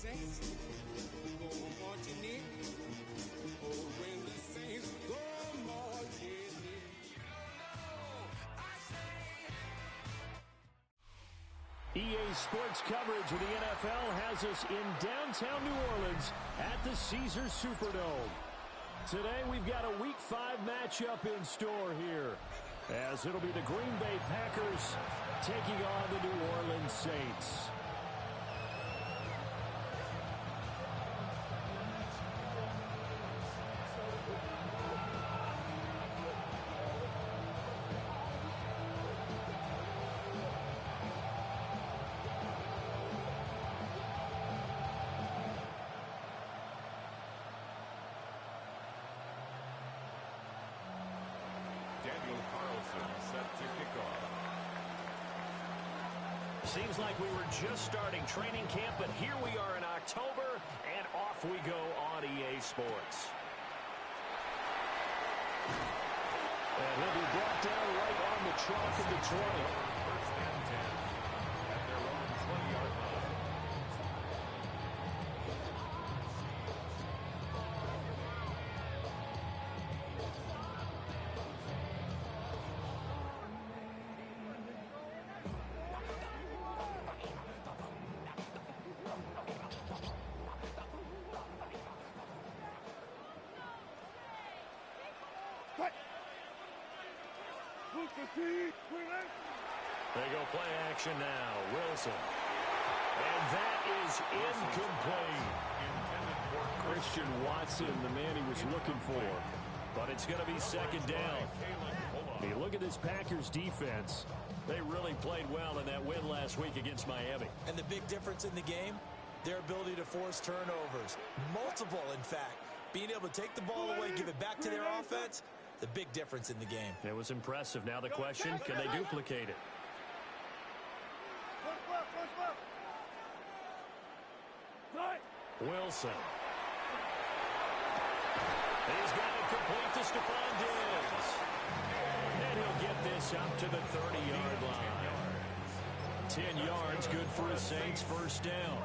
Saints go marching in. Oh, when the Saints go marching in. EA Sports coverage of the NFL has us in downtown New Orleans at the Caesars Superdome. Today we've got a Week 5 matchup in store here, as it'll be the Green Bay Packers taking on the New Orleans Saints. Daniel Carlson set to kick off. Seems like we were just starting training camp, but here we are in October, and off we go on EA Sports. And he'll be brought down right on the chalk of the 20. First and 10 at their own 20-yard line. They go play action now. Wilson. And that is incomplete. Christian Watson, the man he was looking for. But it's going to be second down. Hey, look at this Packers defense. They really played well in that win last week against Miami. And the big difference in the game, their ability to force turnovers. Multiple, in fact. Being able to take the ball away, give it back to their offense, the big difference in the game. It was impressive. Now the question, can they duplicate it? Wilson. He's got it complete to Stephon Diggs. And he'll get this up to the 30-yard line. 10 yards, good for the Saints, first down.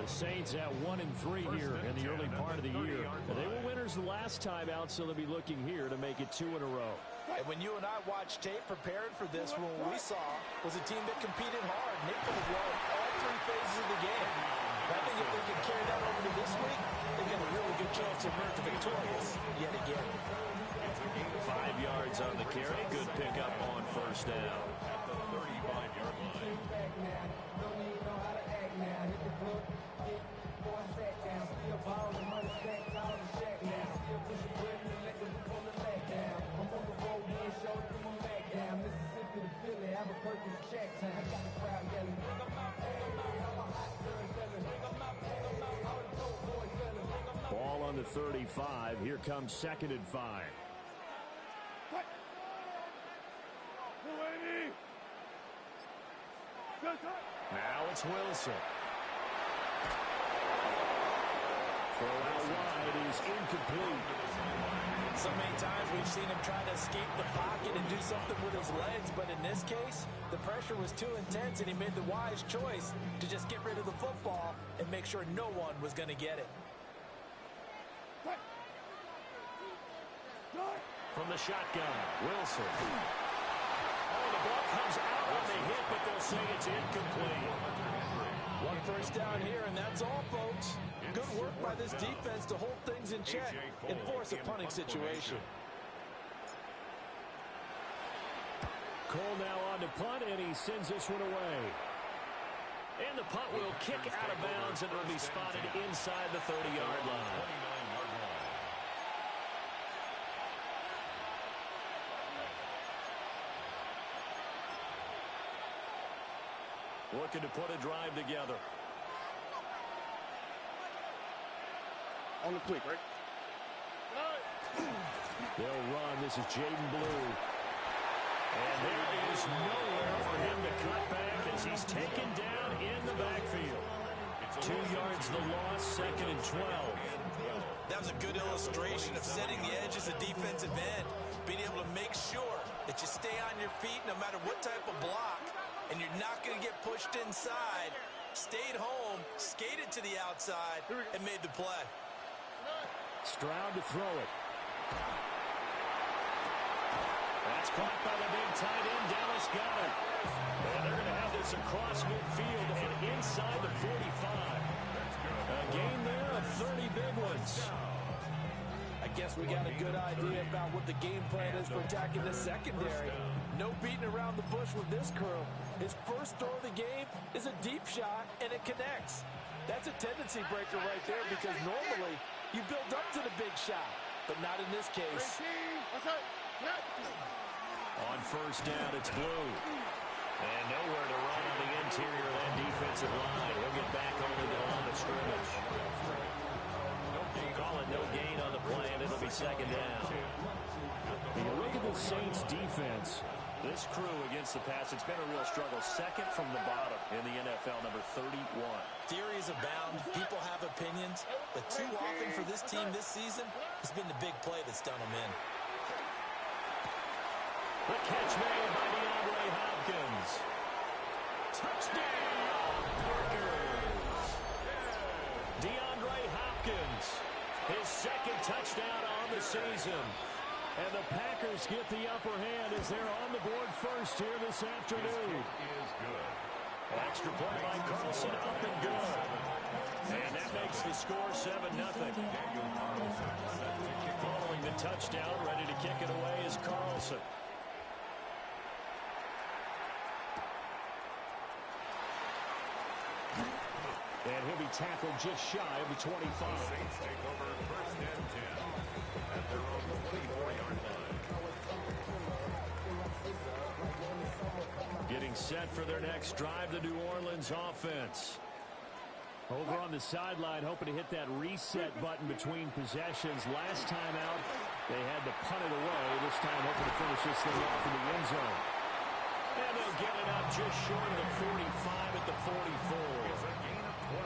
The Saints at 1-3 here in the early part of the year. They were winners the last time out, so they'll be looking here to make it 2 in a row. And when you and I watched tape preparing for this, what we saw was a team that competed hard. And they could have won all 3 phases of the game. I think if they can carry that over to this week, they got a really good chance to emerge victorious yet again. 5 yards on the carry. Good pickup on first down. At the 35-yard line. Ball on the 35. Here comes 2nd and 5. Now it's Wilson. Throw out wide is incomplete. So many times we've seen him try to escape the pocket and do something with his legs, but in this case, the pressure was too intense and he made the wise choice to just get rid of the football and make sure no one was going to get it. From the shotgun, Wilson. Oh, the ball comes out on the hit, but they'll say it's incomplete. 1 first down here, and that's all, folks. Good work by this defense to hold things in check and force a punting situation. Cole now on to punt, and he sends this one away. And the punt will kick out of bounds, and it'll be spotted inside the 30-yard line. Looking to put a drive together. On the quick, right? They'll run. This is Jaden Blue. And there is nowhere for him to cut back as he's taken down in the backfield. 2 yards the loss, 2nd and 12. That was a good illustration of setting the edge as a defensive end. Being able to make sure that you stay on your feet no matter what type of block. And you're not going to get pushed inside stayed home, skated to the outside, and made the play. Stroud to throw it. That's caught by the big tight end, Dallas Goedert. And they're going to have this across midfield and inside the 45. A game there of 30 big ones. I guess we got a good idea about what the game plan is for attacking the secondary. No beating around the bush with this crew. His first throw of the game is a deep shot, and it connects. That's a tendency breaker right there because normally you build up to the big shot, but not in this case. On first down, it's Blue. And nowhere to run on the interior of that defensive line. He'll get back over the line of scrimmage. Call it no gain on the play, and it'll be second down. You look at the Saints defense. This crew against the pass, it's been a real struggle. Second from the bottom in the NFL, number 31. Theories abound. People have opinions. But too often for this team this season, it's been the big play that's done them in. The catch made by DeAndre Hopkins. Touchdown, Packers. DeAndre Hopkins, his second touchdown on the season. And the Packers get the upper hand as they're on the board first here this afternoon. Is good. Extra play by Carlson, up and good. And that makes the score 7-0. Following the touchdown, ready to kick it away is Carlson. And he'll be tackled just shy of the 25. Saints take over first and 10 at their own 24-yard line. Getting set for their next drive, the New Orleans offense. Over on the sideline, hoping to hit that reset button between possessions. Last time out, they had to punt it away. This time, hoping to finish this thing off in the end zone. And they'll get it up just short of the 45 at the 44.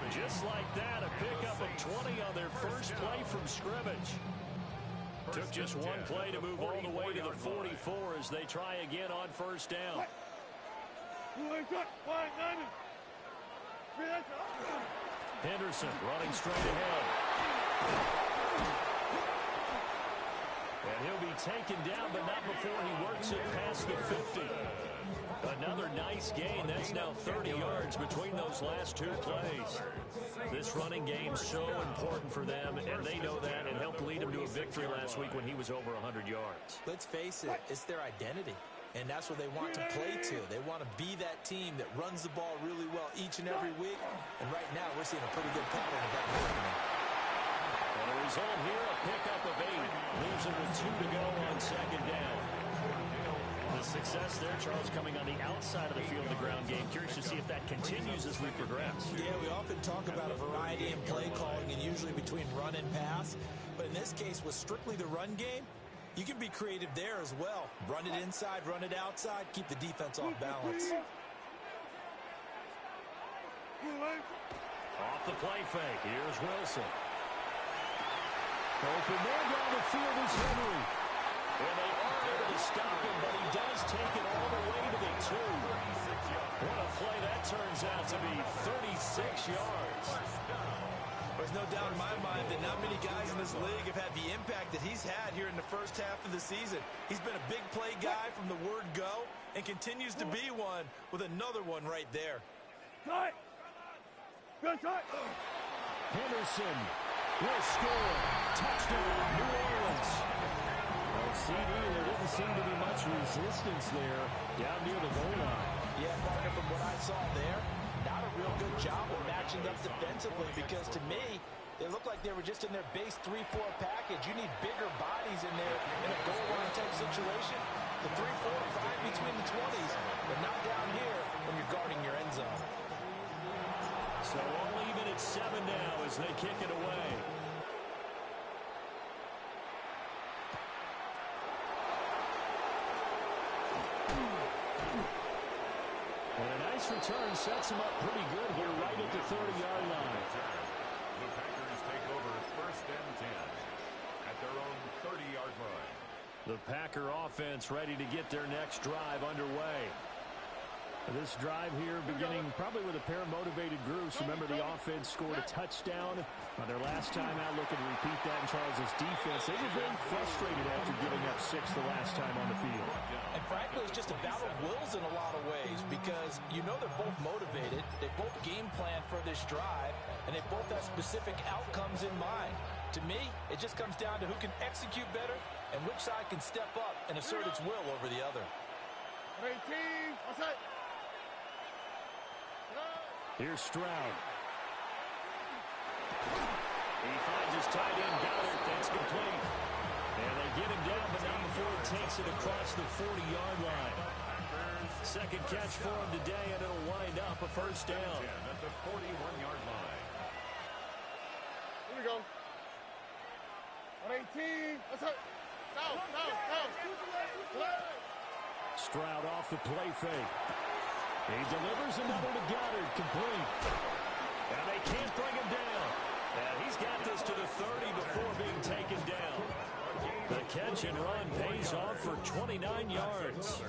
Just like that, a pickup of 20 on their first play from scrimmage. Took just one play to move all the way to the 44 as they try again on first down. Henderson running straight ahead. And he'll be taken down, but not before he works it past the 50. Another nice gain. That's now 30 yards between those last two plays. This running game so important for them, and they know that, and helped lead them to a victory last week when he was over 100 yards. Let's face it, it's their identity. And that's what they want to play to. They want to be that team that runs the ball really well each and every week. And right now, we're seeing a pretty good pattern of that happening. And the result here, a pickup of 8. Leaves it with 2 to go on second down. The success there, Charles, coming on the outside of the field of the ground game. Curious to see if that continues as we progress. Yeah, we often talk about a variety in play calling and usually between run and pass. But in this case, with strictly the run game, you can be creative there as well. Run it inside, run it outside, keep the defense off balance. Off the play fake, here's Wilson. Open man down the field is Henry. And they are able to stop him, but he does take it all the way to the 2. What a play that turns out to be, 36 yards. There's no doubt in my mind that not many guys in this league have had the impact that he's had here in the first half of the season. He's been a big play guy from the word go and continues to be one with another one right there. Henderson will score. Touchdown, New Orleans. Well, CD, there didn't seem to be much resistance there down near the goal line. Yeah, partner, from what I saw there, not a real good job of matching up defensively because to me, they looked like they were just in their base 3-4 package. You need bigger bodies in there in a goal line type situation. The 3, 4, 5 between the 20s, but not down here when you're guarding your end zone. So all even at 7 now as they kick it away. And a nice return sets him up pretty good here right at the 30-yard line. The Packers take over first and 10 at their own 30-yard line. The Packer offense ready to get their next drive underway. This drive here beginning probably with a pair of motivated groups. Remember, the offense scored a touchdown on their last time out. Looking to repeat that in Charles' defense. They were very frustrated after giving up 6 the last time on the field. And frankly, it's just a battle of wills in a lot of ways because you know they're both motivated. They both game plan for this drive, and they both have specific outcomes in mind. To me, it just comes down to who can execute better and which side can step up and assert its will over the other. Here's Stroud. He finds his tight end, Goddard. That's complete. And they get him down, but not before he takes it across the 40-yard line. Second catch for him today, and it'll wind up a first down. At the 41-yard line. Here we go. 118. Let's go. Stroud off the play fake. He delivers another to Goddard, complete. And they can't bring him down. And he's got this to the 30 before being taken down. The catch and run pays off for 29 yards.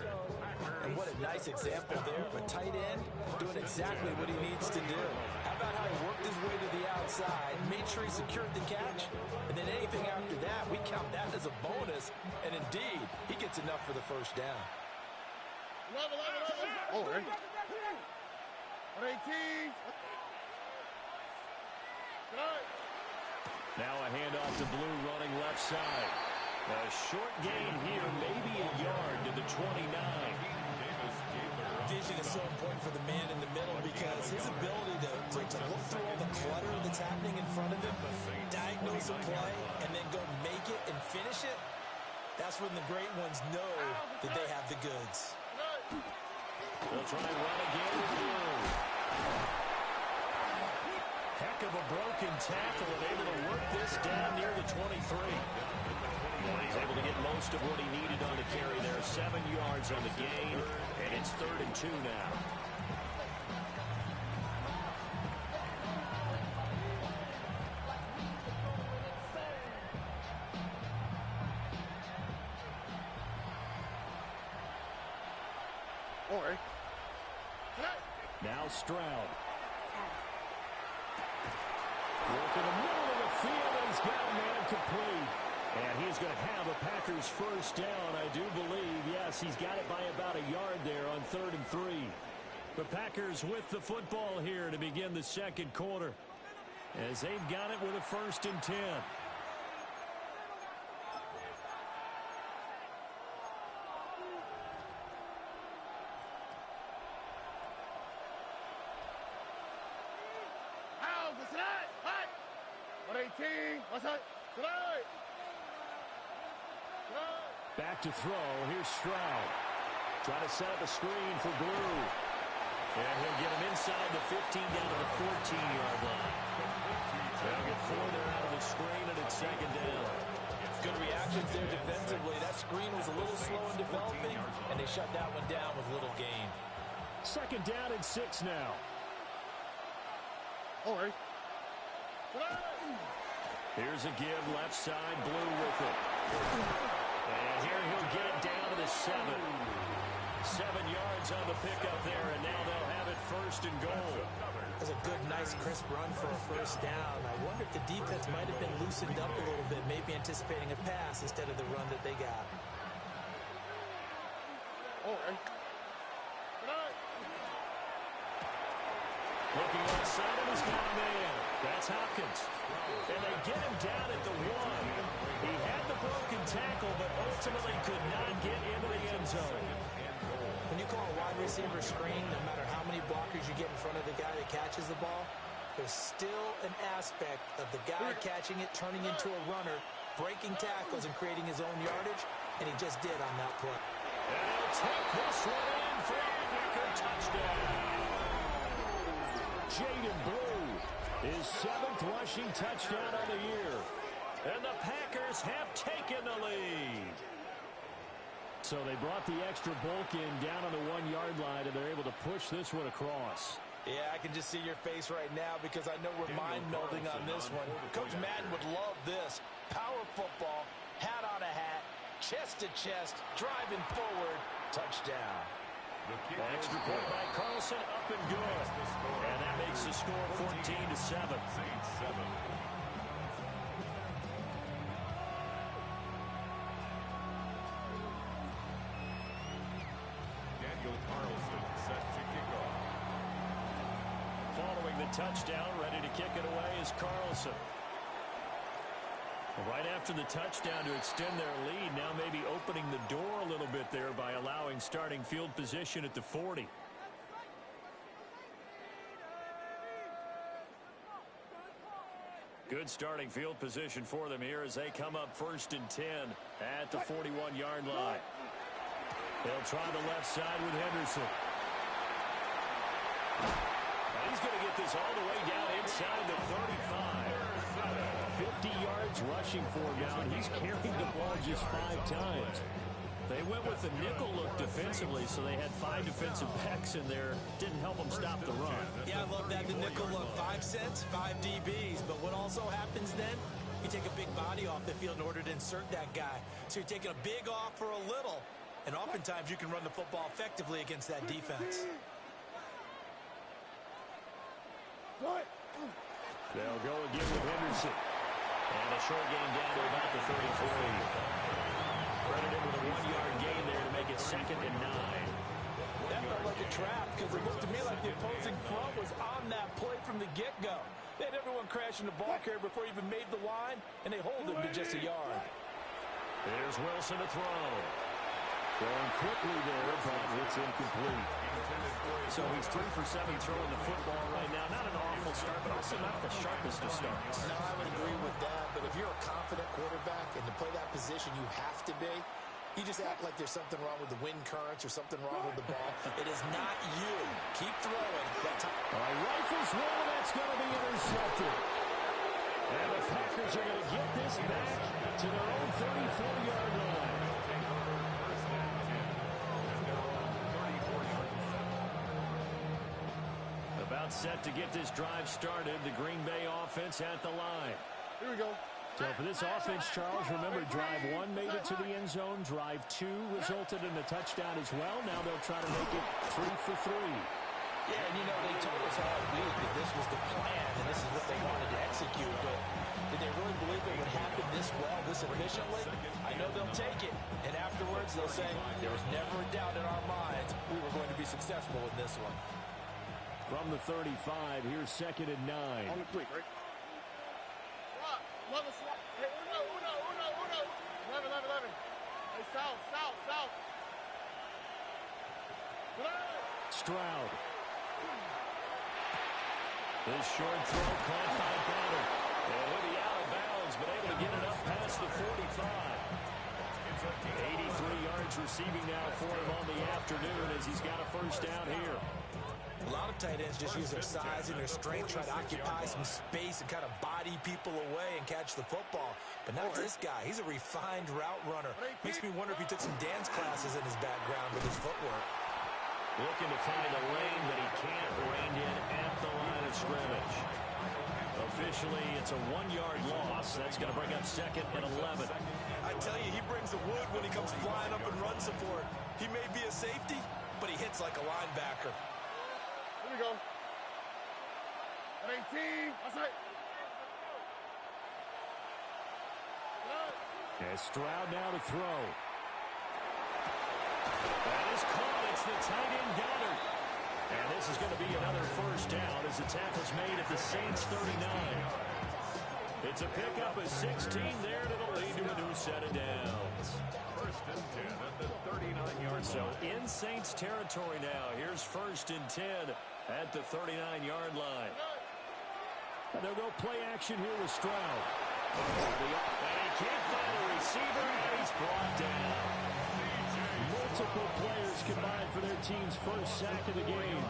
And what a nice example there of a tight end doing exactly what he needs to do. How about how he worked his way to the outside, made sure he secured the catch, and then anything after that, we count that as a bonus. And indeed, he gets enough for the first down. Oh, right. 118. Now a handoff to Blue running left side. A short gain here, maybe a yard to the 29. Vision is so important for the man in the middle because his ability to look through all the clutter that's happening in front of him, diagnose a play, and then go make it and finish it, that's when the great ones know that they have the goods. They'll try and run again with Blue. Heck of a broken tackle and able to work this down near the 23. Well, he's able to get most of what he needed on the carry there. 7 yards on the gain, and it's 3rd and 2 now. All right. Now Stroud. Working the middle of the field, and he's got a man complete. And he's going to have a Packers first down, I do believe. Yes, he's got it by about a yard there on 3rd and 3. The Packers with the football here to begin the second quarter, as they've got it with a 1st and 10. Back to throw. Here's Stroud. Trying to set up a screen for Blue. And he'll get him inside the 15 down to the 14-yard line. They'll get 4 there out of the screen, and it's 2nd down. Good reactions there defensively. That screen was a little slow in developing, and they shut that one down with little gain. 2nd down and 6 now. All right. Here's a give left side, Blue with it. And here he'll get it down to the 7. 7 yards on the pickup there, and now they'll have it 1st and goal. That's a good, nice, crisp run for a first down. I wonder if the defense might have been loosened up a little bit, maybe anticipating a pass instead of the run that they got. All right. Looking outside, and he's got a man. That's Hopkins. And they get him down at the 1. He had the broken tackle, but ultimately could not get into the end zone. When you call a wide receiver screen, no matter how many blockers you get in front of the guy that catches the ball, there's still an aspect of the guy catching it, turning into a runner, breaking tackles and creating his own yardage, and he just did on that play. And he'll take this one in for a Packer touchdown. Jaden Blue, his 7th rushing touchdown of the year. And the Packers have taken the lead. So they brought the extra bulk in down on the 1-yard line, and they're able to push this one across. Yeah, I can just see your face right now because I know we're mind-melding on this one. Coach Madden would love this. Power football, hat on a hat, chest to chest, driving forward, touchdown. Extra point by Carlson, up and good. And that makes the score 14-7. Saints 7. Daniel Carlson set to kick off. Following the touchdown, ready to kick it away is Carlson. Right after the touchdown to extend their lead, now maybe opening the door a little bit there by allowing starting field position at the 40. Good starting field position for them here as they come up 1st and 10 at the 41-yard line. They'll try the left side with Henderson. And he's going to get this all the way down inside the 35. 50 yards rushing for him now, and he's carried the ball just 5 times. They went with the nickel look defensively, so they had 5 defensive backs in there. Didn't help them stop the run. Yeah, I love that, the nickel look. 5 cents, 5 DBs. But what also happens then, you take a big body off the field in order to insert that guy. So you're taking a big off for a little, and oftentimes you can run the football effectively against that defense. They'll go again with Henderson. And a short gain down to about the 33. Credited with a 1-yard gain there to make it 2nd and 9. That felt like a trap because it looked to me like the opposing front was on that play from the get-go. They had everyone crashing the ball carrier before he even made the line, and they hold him to just a yard. There's Wilson to throw. Throwing quickly there, but it's incomplete. So he's 3 for 7 throwing the football right now. Not an awful start, but also not the sharpest of starts. No, I would agree with that, but if you're a confident quarterback and to play that position you have to be, you just act like there's something wrong with the wind currents or something wrong with the ball. It is not you. Keep throwing. All right, rifles one, that's going to be intercepted. And the Packers are going to get this back to their own 34-yard line. About set to get this drive started. The Green Bay offense at the line. Here we go. So for this offense, Charles, remember, drive 1 made it to the end zone. Drive 2 resulted in a touchdown as well. Now they'll try to make it 3 for 3. Yeah, and you know, they told us all week that this was the plan and this is what they wanted to execute, but did they really believe it would happen this well, this efficiently? I know they'll take it, and afterwards they'll say, there was never a doubt in our minds we were going to be successful in this one. From the 35, here's 2nd and 9. On the click, right? Love swap. Hey, Uno. 11. Hey, south. Stroud. This short throw caught by Goddard. And he'll be out of bounds, but able to get it up past the 45. 83 yards receiving now for him on the afternoon as he's got a first down here. A lot of tight ends just use their size and their strength, try to occupy some space and kind of body people away and catch the football. But not this guy. He's a refined route runner. Makes me wonder if he took some dance classes in his background with his footwork. Looking to find a lane that he can't rein in at the line of scrimmage. Officially, it's a 1-yard loss. That's going to bring up 2nd and 11. I tell you, he brings the wood when he comes flying up in run support. He may be a safety, but he hits like a linebacker. Here we go. At 18. Outside. As Stroud now to throw. That is caught. It's the tight end Goddard. And this is going to be another first down as the tackle's made at the Saints 39. It's a pickup of 16 there, and it'll lead to a new set of downs. 1st and 10 at the 39-yard line. So in Saints territory now. Here's 1st and 10 at the 39-yard line. And they'll go play action here with Stroud. And he can't find a receiver, and he's brought down. Multiple players combined for their team's first sack of the game.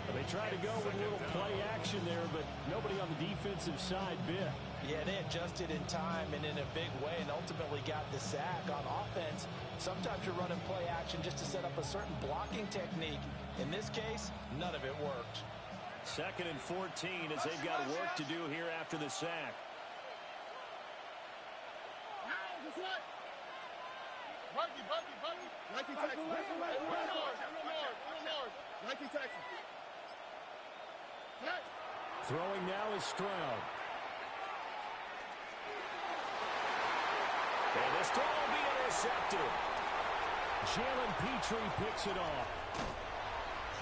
They tried to go with a little play action there, but nobody on the defensive side bit. Yeah, they adjusted in time and in a big way and ultimately got the sack. On offense, sometimes you're running play action just to set up a certain blocking technique. In this case, none of it worked. 2nd and 14 as they've got work to do here after the sack. Buggy. 19 tackles. 1 yard. Texas. Hey. Throwing now is Stroud. And this throw will be intercepted. Jalen Petrie picks it off.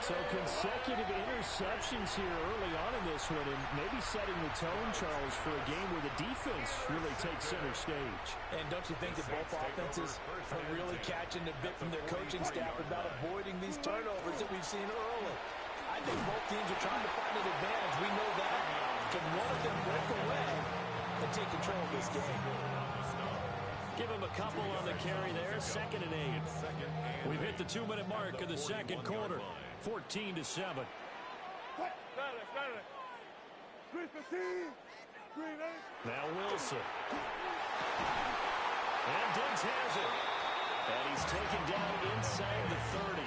So consecutive interceptions here early on in this one, and maybe setting the tone, Charles, for a game where the defense really takes center stage. And don't you think that both offenses are really catching a bit from their coaching staff about avoiding these turnovers that we've seen early? I think both teams are trying to find an advantage. We know that. Can one of them break away and take control of this game? Give him a couple on the carry there. 2nd and 8. We've hit the 2-minute mark of the second quarter. 14-7. Now Wilson. And Diggs has it. And he's taken down inside the 30.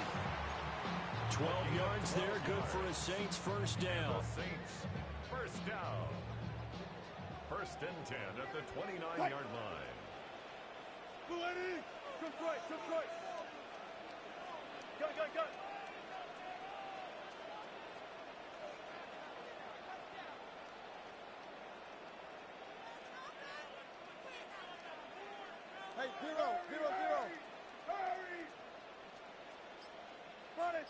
12 yards there, good for a Saints first down. Saints first down. 1st and 10 at the 29-yard line. Come right. Go. Hey, zero. Hurry! Run it!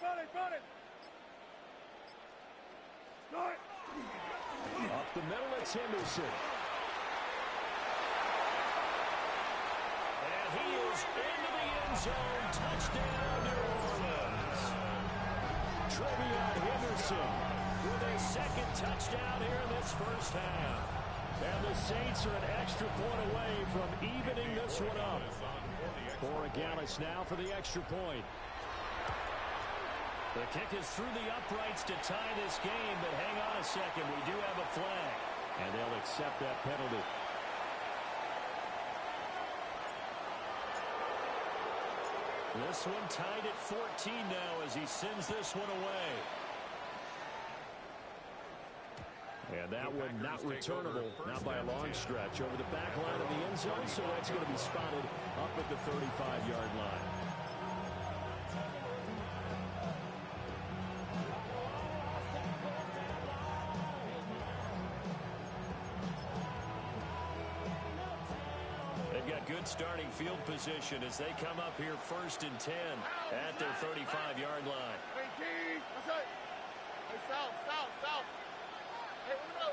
Start! Up the middle, it's Henderson. And he is into the end zone. Touchdown, New Orleans. Trevion Henderson with a 2nd touchdown here in this first half. And the Saints are an extra point away from evening this one up. Borregales now for the extra point. The kick is through the uprights to tie this game, but hang on a second. We do have a flag, and they'll accept that penalty. This one tied at 14 now as he sends this one away. And that one not returnable, not by a long stretch, over the back line of the end zone, so that's going to be spotted up at the 35-yard line. They've got good starting field position as they come up here 1st and 10 at their 35-yard line. 18. That's it. Hey, south. Hey, uno.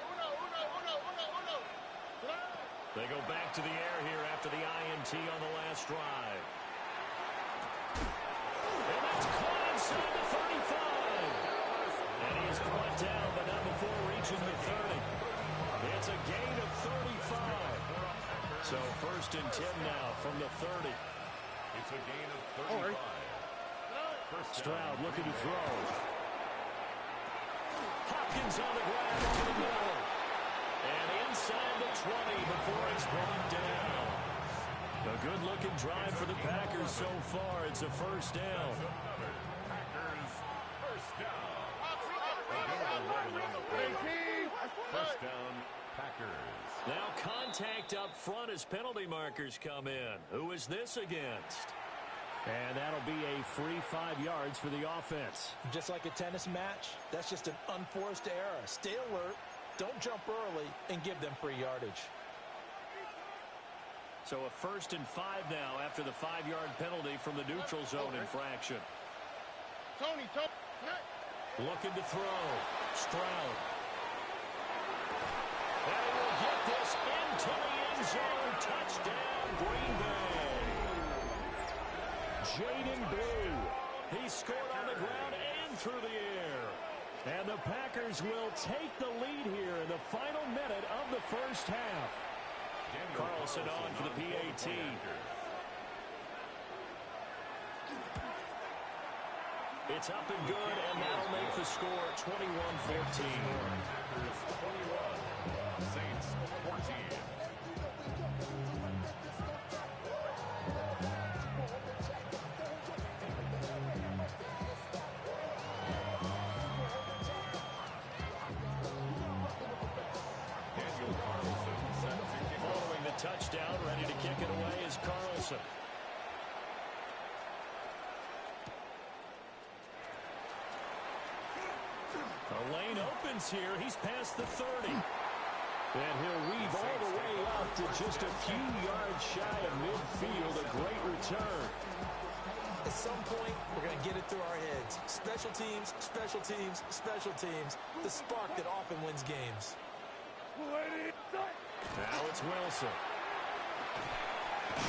They go back to the air here after the INT on the last drive. And that's caught inside the 35. And he is brought down, but not before reaching the 30. It's a gain of 35. So 1st and 10 now from the 30. It's a gain of 35. Stroud looking to throw. Hopkins on the ground over the middle. And inside the 20 before he's brought down. A good-looking drive for the Packers so far. It's a first down. Packers first down. First down, Packers. Now contact up front as penalty markers come in. Who is this against? And that'll be a free 5 yards for the offense. Just like a tennis match, that's just an unforced error. Stay alert, don't jump early, and give them free yardage. So a 1st and 5 now after the 5-yard penalty from the neutral zone infraction. Tony. Looking to throw. Stroud. And he will get this into the end zone. Touchdown, Green Bay. Jaden Blue. He scored on the ground and through the air. And the Packers will take the lead here in the final minute of the first half. Carlson on for the PAT. It's up and good, and that'll make the score 21-14. Packers 21, Saints 14. Following the touchdown, ready to kick it away is Carlson. lane opens here. He's past the 30. And he'll weave all the way up to just a few yards shy of midfield. A great return. At some point, we're going to get it through our heads. Special teams, special teams, special teams. The spark that often wins games. Now it's Wilson.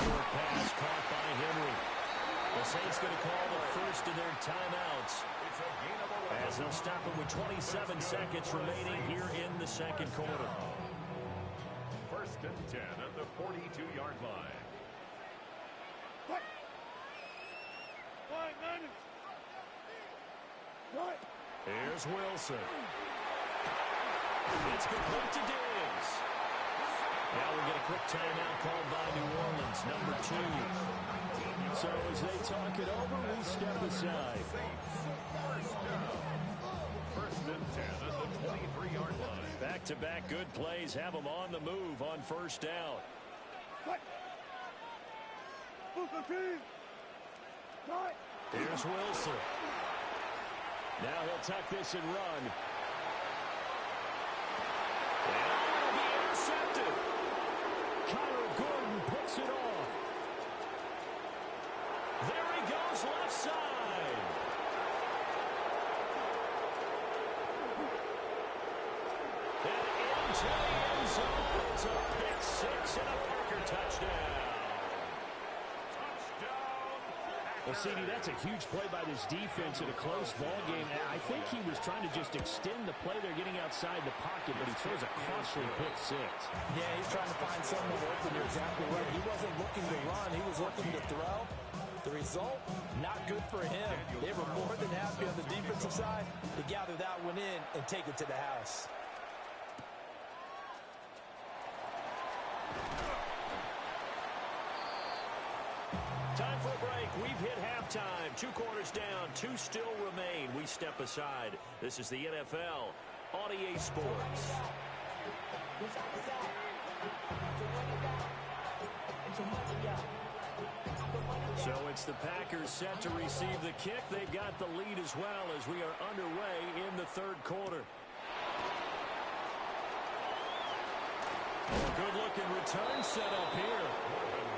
Short pass caught by Henry. The Saints going to call the first of their timeouts, as they'll stop it with 27 seconds remaining here in the second quarter. 1st and 10 at the 42-yard line. Here's Wilson. It's complete to Diggs. Now we'll get a quick timeout called by New Orleans, number 2. So as they talk it over, we step aside. 1st and 10 at the 23-yard line. Back-to-back good plays have them on the move on first down. Here's Wilson. Now he'll tuck this and run. And it'll be intercepted. Kyler Gordon picks it off. There he goes, left side. And into the end zone. It's a pick six and a Packer touchdown. Well, CD, that's a huge play by this defense in a close ball game. I think he was trying to just extend the play. They're getting outside the pocket, but he throws a costly pick six. Yeah, he's trying to find someone open. You're exactly right. He wasn't looking to run. He was looking to throw. The result, not good for him. They were more than happy on the defensive side to gather that one in and take it to the house. Time for a break. We've hit halftime. 2 quarters down. 2 still remain. We step aside. This is the NFL on EA Sports. So it's the Packers set to receive the kick. They've got the lead as well as we are underway in the third quarter. A good-looking return set up here.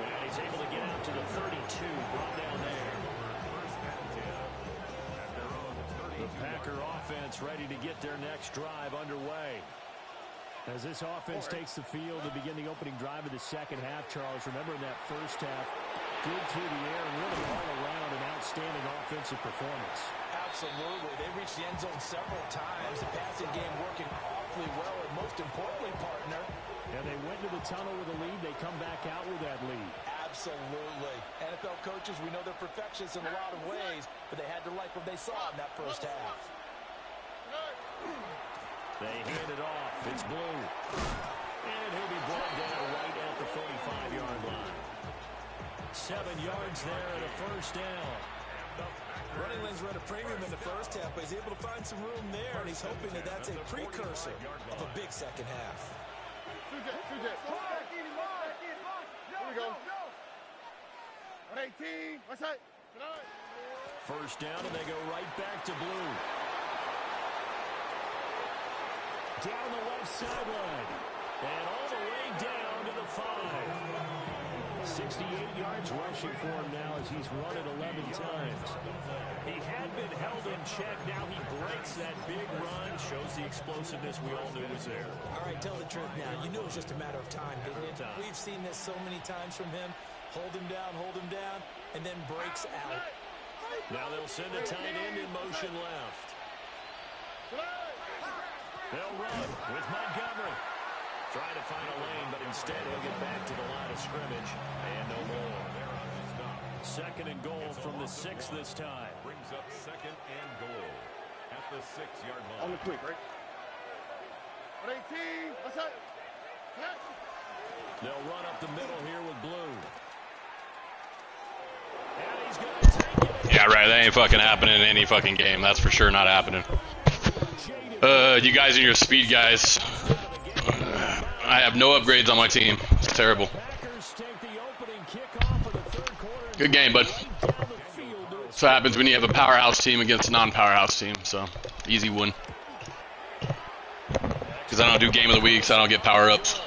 And he's able to get out to the 32, brought down there. The Packer offense ready to get their next drive underway. As this offense takes the field to begin the opening drive of the second half, Charles, remember in that first half, good through the air and really all around an outstanding offensive performance. Absolutely. They reached the end zone several times. The passing game working awfully well, and most importantly, partner, Yeah, they went to the tunnel with a lead. They come back out with that lead. absolutely. NFL coaches, we know they're perfectionists in a lot of ways, but they had to like what they saw in that first half. They hand it off. It's Blue. And he'll be brought down right at the 45-yard line. 7 yards there and a first down. Running lanes run a premium in the first half, but he's able to find some room there, and he's hoping that that's a precursor of a big second half. Here we go. 118. What's that? First down, and they go right back to Blue. Down the left sideline. And all the way down to the 5. 68 yards rushing for him now as he's run it 11 times. He had been held in check. Now he breaks that big run. Shows the explosiveness we all knew was there. All right, tell the truth now. You knew it was just a matter of time, didn't you? We've seen this so many times from him. Hold him down, and then breaks out. Now they'll send a tight end in motion left. They'll run with Montgomery. Trying to find a lane, but instead he'll get back to the line of scrimmage. And no more. Second and goal from the 6 this time. Brings up second and goal at the 6-yard line. On the quick, right? 118. What's that? They'll run up the middle here with Blue. And he's going to take it. Yeah, right. That ain't fucking happening in any fucking game. That's for sure not happening. You guys and your speed guys. I have no upgrades on my team. It's terrible. Good game, bud. That's what happens when you have a powerhouse team against a non-powerhouse team. So, easy win. Because I don't do game of the week, so I don't get power-ups.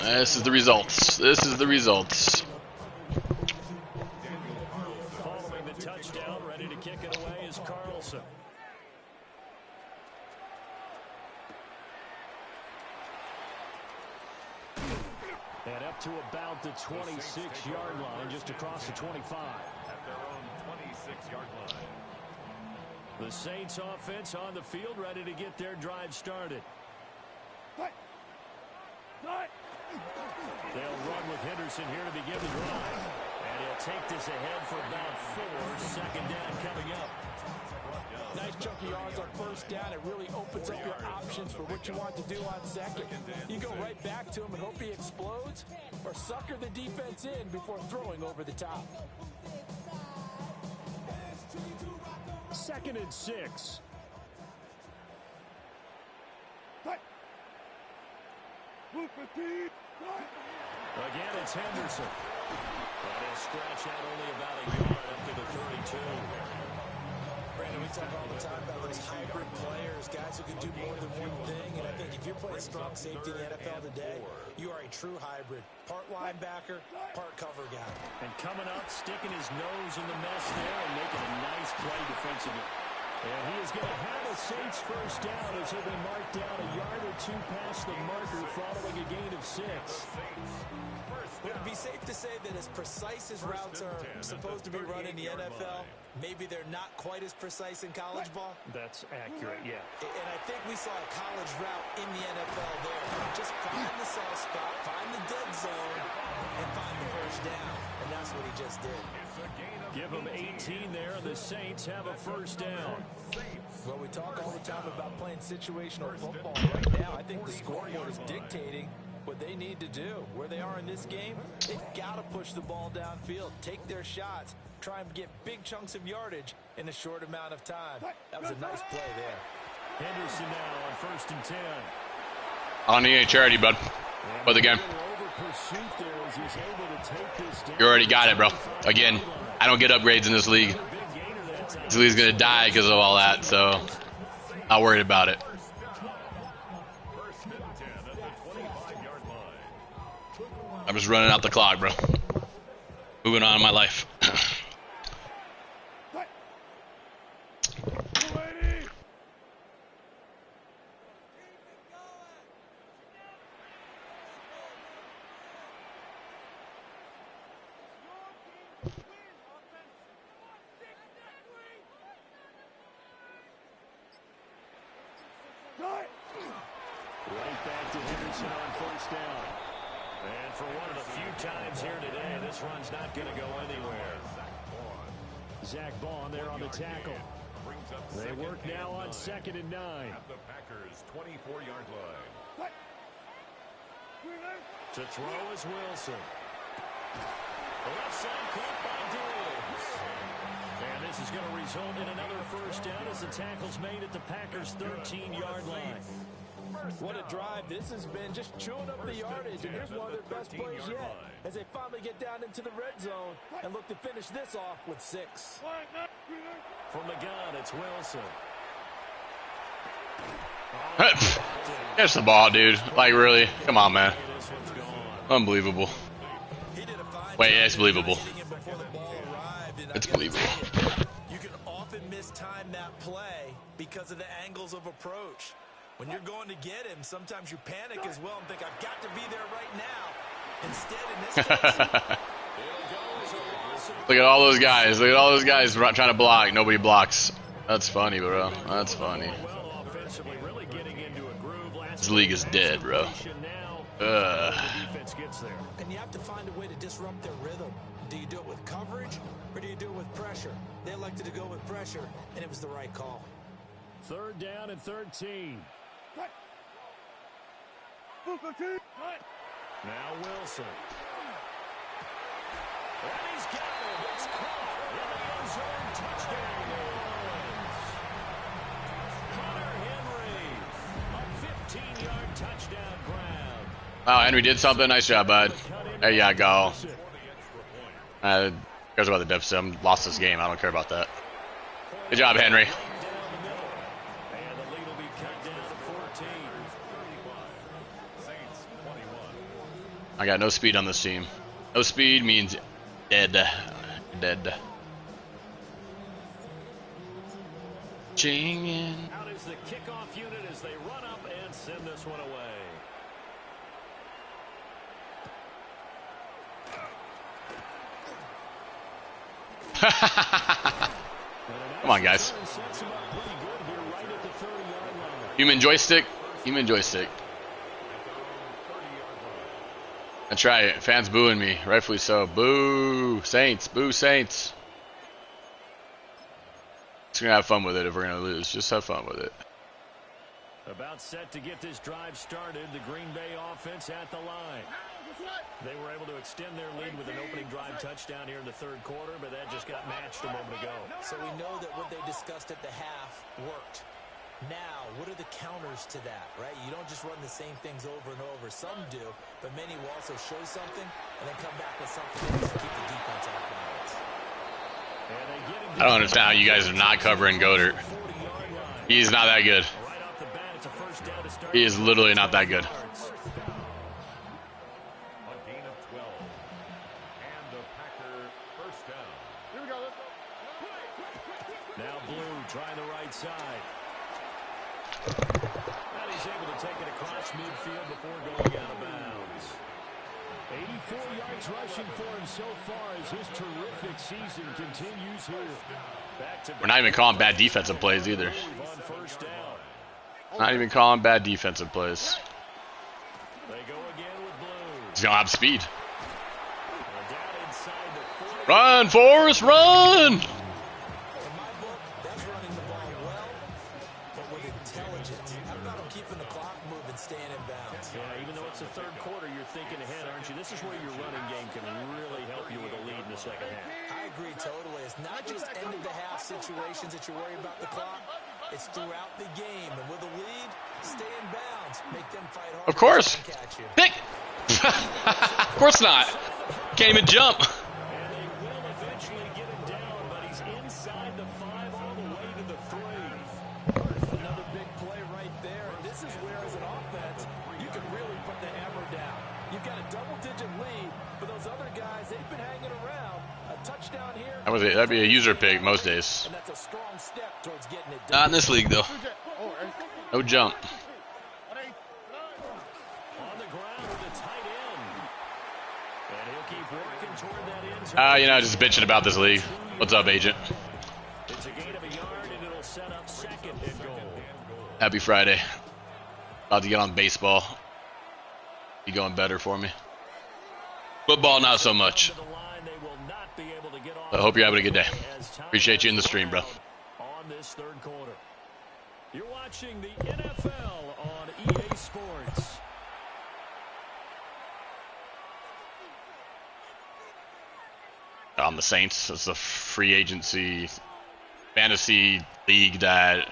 This is the results. This is the results. Following the touchdown, ready to kick it away is Carlson. And up to about the 26-yard line, just across the 25. At their own 26-yard line. The Saints offense on the field, ready to get their drive started. They'll run with Henderson here to begin the drive. And he'll take this ahead for about 4. Second down coming up. Nice chunk of yards on first down. It really opens up your options for what you want to do on second. You go right back to him and hope he explodes, or sucker the defense in before throwing over the top. 2nd and 6. Again, it's Henderson. And he'll scratch out only about a yard up to the 32. Brandon, we talk all the time about those hybrid players, guys who can do more than one thing. And I think if you're playing strong safety in the NFL today, you are a true hybrid. Part linebacker, part cover guy. And coming up, sticking his nose in the mess there and making a nice play defensively. And he is going to have a Saints first down as he'll be marked down a yard or 2 past the marker following a gain of 6. Would it be safe to say that as precise as routes are supposed to be run in the NFL, maybe they're not quite as precise in college ball? That's accurate, yeah. And I think we saw a college route in the NFL there. Just find the soft spot, find the dead zone, and find the first down. And that's what he just did. Give him 18 there, and the Saints have a first down. Well, we talk all the time about playing situational football. Right now, I think the scoreboard is dictating what they need to do. Where they are in this game, they've got to push the ball downfield, take their shots, try and get big chunks of yardage in a short amount of time. That was a nice play there. Henderson now on 1st and 10. I don't need any charity, bud. But again, you already got it, bro. Again, I don't get upgrades in this league. This league's going to die because of all that, so not worried about it. I'm just running out the clock, bro. Moving on in my life. Right back to Henderson on first down. And for one of the few times here today, this run's not going to go anywhere. Zach Bond there on the tackle. They work now on 2nd and 9. At the Packers' 24-yard line. To throw is Wilson. The left side caught by Diggs. And this is going to result in another first down as the tackle's made at the Packers' 13-yard line. What a drive this has been, just chewing up the yardage. And here's one of their best plays yet as they finally get down into the red zone and look to finish this off with 6. From the gun, it's Wilson. Catch the ball, dude. Like, really? Come on, man. Unbelievable. Wait, yeah, it's believable. It's believable. You can often mistime that play because of the angles of approach. When you're going to get him, sometimes you panic as well and think, I've got to be there right now. Instead, in this case, Look at all those guys. Look at all those guys trying to block. Nobody blocks. That's funny, bro. That's funny. This league is dead, bro. and you have to find a way to disrupt their rhythm. Do you do it with coverage or do you do it with pressure? They elected to go with pressure, and it was the right call. 3rd down and 13. Now Wilson. And he's got it. It's caught in the end zone. Touchdown. Hunter Henry. A 15-yard touchdown grab. Wow, Henry did something. Nice job, bud. There you go. Who cares about the deficit? I'm lost this game. I don't care about that. Good job, Henry. And the lead will be I got no speed on this team. No speed means dead. Dead. Chingin'. Out is the kickoff unit as they run up and send this one away. Come on, guys. Human joystick. Human joystick. That's right. Fans booing me. Rightfully so. Boo. Saints. Boo Saints. Just gonna have fun with it if we're gonna lose. Just have fun with it. About set to get this drive started. The Green Bay offense at the line. They were able to extend their lead with an opening drive touchdown here in the third quarter, but that just got matched a moment ago. So we know that what they discussed at the half worked. Now, what are the counters to that, right? You don't just run the same things over and over. Some do, but many will also show something and then come back with something else to keep the defense off balance. I don't understand how you guys are not covering Goddard. He's not that good. He is literally not that good. A gain of 12. And the Packer first down. Here we go. Let's go. Now Blue trying the right side. And he's able to take it across midfield before going out of bounds. 84 yards rushing for him so far as his terrific season continues here. We're not even calling bad defensive plays either. Not even calling bad defensive plays. They go again with Blue. He's gonna have speed. Run, Forrest, run! In my book, that's running the ball well, but with intelligence. How about him keeping the clock moving, staying in bounds? Yeah, even though it's the third quarter, you're thinking ahead, aren't you? This is where your running game can really help you with a lead in the second half. I agree totally. It's not just end-of-the-half situations that you're worried about the clock. It's throughout the game. And with a lead, stay in bounds. Make them fight hard. Of course. To catch you. Pick. Of course not. Can't even jump. And they will eventually get him down, but he's inside the 5 all the way to the 3. Another big play right there. And this is where, as an offense, you can really put the hammer down. You've got a double-digit lead, but those other guys, they've been hanging around. A touchdown here. That'd be a user pick most days. And that's a strong step towards getting it Not done. in this league though. No jump. On the ground with a tight end. And he'll keep working toward that end zone. You know, just bitching about this league. What's up, agent? It's a gain of a yard, and it'll set up second and goal. Happy Friday. About to get on baseball. Be going better for me. Football, not so much. I hope you're having a good day. Appreciate you in the stream, bro. On this third quarter. You're watching the NFL on EA Sports. On the Saints, it's a free agency fantasy league that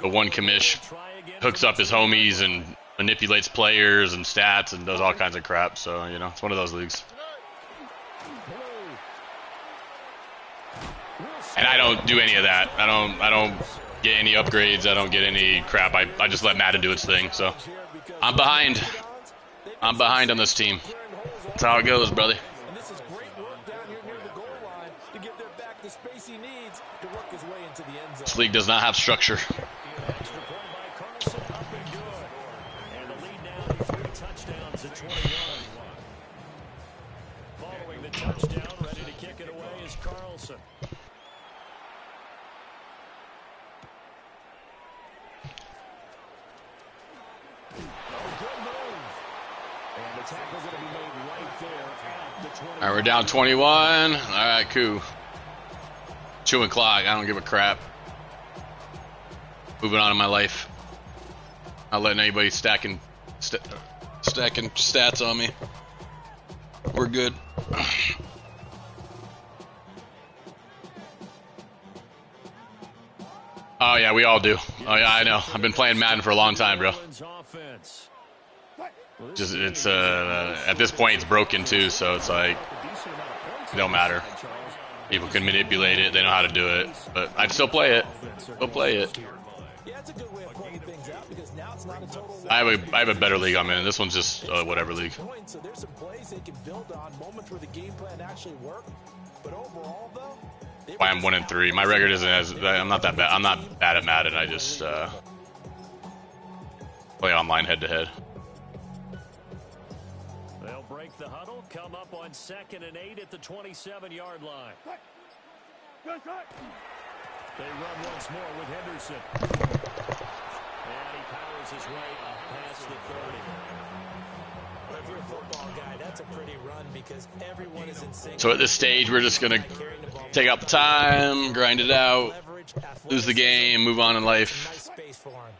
the one commish hooks up his homies and manipulates players and stats and does all kinds of crap. So, you know, it's one of those leagues. And I don't do any of that. I don't get any upgrades. I don't get any crap. I just let Madden do its thing. So I'm behind. I'm behind on this team. That's how it goes, brother. And this is great work down here near the goal line to give their back the space he needs to work his way into the end zone. This league does not have structure. Extra point by Carlson, up and good. And the lead now to 3 touchdowns at 21. Following the touchdown, ready to kick it away is Carlson. All right, we're down 21. All right, cool. Chewing clock. I don't give a crap. Moving on in my life. Not letting anybody stacking stats on me. We're good. Oh yeah, we all do. Oh yeah, I know. I've been playing Madden for a long time, bro. Just it's at this point it's broken too, so it's like it don't matter. People can manipulate it, they know how to do it, but I'd still play it. Still play it. Yeah, it's a good way of pointing things out because now it's not a total I have a better league I'm in. This one's just whatever league. points, so there's some plays they can build on, moments where the game plan actually worked. But overall, though, Why I'm 1-3. My record isn't as I'm not that bad. I'm not bad at Madden. I just play online head to head. They'll break the huddle, come up on 2nd and 8 at the 27-yard line. They run once more with Henderson. And he powers his way up past the 30. If you're a football guy, that's a pretty run because everyone is in sync. So at this stage, we're just gonna take out the time, grind it out, lose the game, move on in life. Nice space for him.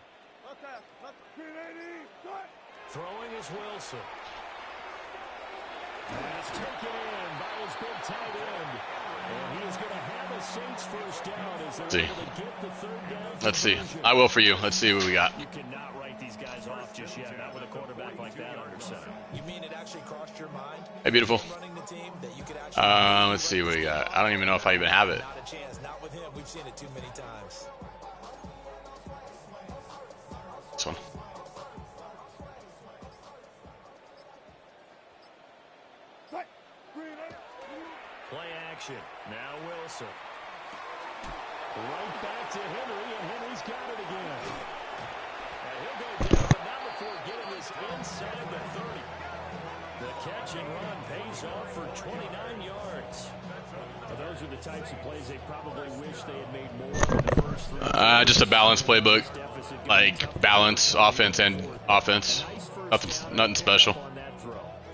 Throwing is Wilson. Pass taken in by his big tight end. And he is going to have a Saints first down as they're able to get the 3rd down. Let's see. I will for you. Let's see what we got. You cannot write these guys off just yet, not with a quarterback like that under center. You mean it actually crossed your mind? Hey, beautiful. Running the team that you could actually Let's see what we got. I don't even know if I even have it. Not a chance. Not with him. We've seen it too many times. This one. Play action. Now Wilson. Right back to Henry, and Henry's got it again. And he'll go down, but not before getting this inside the 30. The catch and run pays off for 29 yards. Well, those are the types of plays they probably wish they had made more in the first 3. Just a balanced playbook, like balance, offense and offense. Nothing special.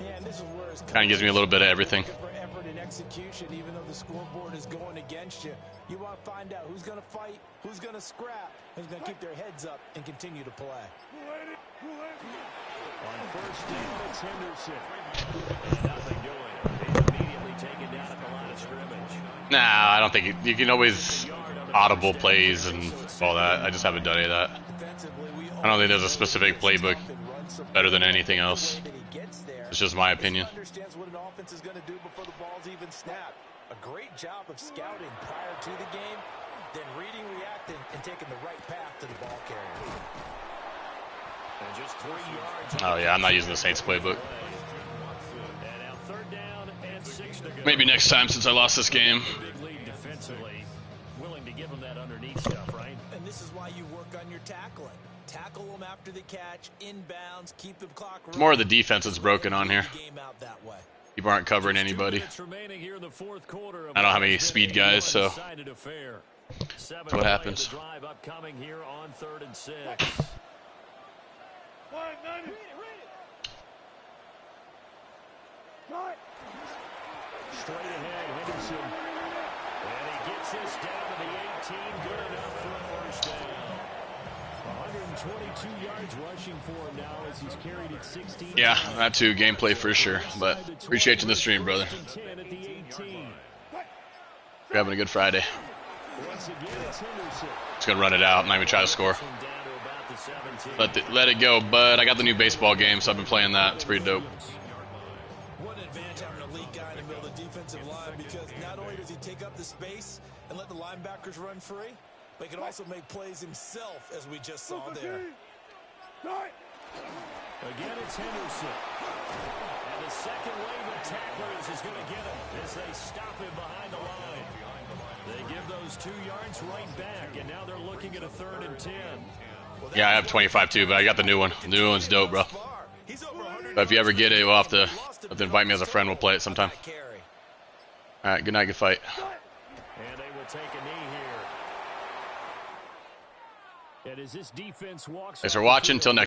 Yeah, and this is where it's Kind of gives me a little bit of everything. for effort and execution, even though the scoreboard is going against you. You want to find out who's going to fight, who's going to scrap, who's going to keep their heads up and continue to play. On first down, it's Henderson. And nothing doing. He's immediately taken down at the line of scrimmage. Nah, I don't think you can always audible plays and all that. I just haven't done any of that. I don't think there's a specific playbook better than anything else. It's just my opinion. Understands what an offense is going to do before the ball's even snapped. A great job of scouting prior to the game, then reading, reacting, and taking the right path to the ball carrier. And just 3 yards. Oh yeah, I'm not using the Saints playbook. And now 3rd down and 6 to go. Maybe next time since I lost this game. Big lead defensively. Willing to give them that underneath stuff, right? And this is why you work on your tackling. Tackle them after the catch, inbounds, keep the clock running. More of the defense that's broken on here. Game out that way. People aren't covering anybody. Minutes remaining here in the 4th quarter. I don't have any speed guys, so Decided affair. that's what happens. Drive upcoming here on 3rd and 6. Straight ahead, Henderson. And he gets this down to the 18. Good enough for a first down. 122 yards rushing for him now as he's carried it 16 Yeah, times. that too, gameplay for sure. But appreciate you the stream, brother. 10 at the 18. We're having a good Friday. Once again, it's Henderson. Just gonna run it out, not even try to score. Down to about the 17. Let it go, bud. I got the new baseball game, so I've been playing that. It's pretty dope. What an advantage having a lead guy in the middle of the defensive line, because not only does he take up the space and let the linebackers run free, but he can also make plays himself, as we just saw there. Again, it's Henderson. And the second wave of tacklers is going to get him as they stop him behind the line. They give those 2 yards right back, and now they're looking at a 3rd and 10. Yeah, I have 25 too, but I got the new one. The new one's dope, bro. But if you ever get it, we'll have to invite me as a friend. We'll play it sometime. All right, good night, good fight. And they will take a knee here. And as this defense walks Thanks for watching. Till next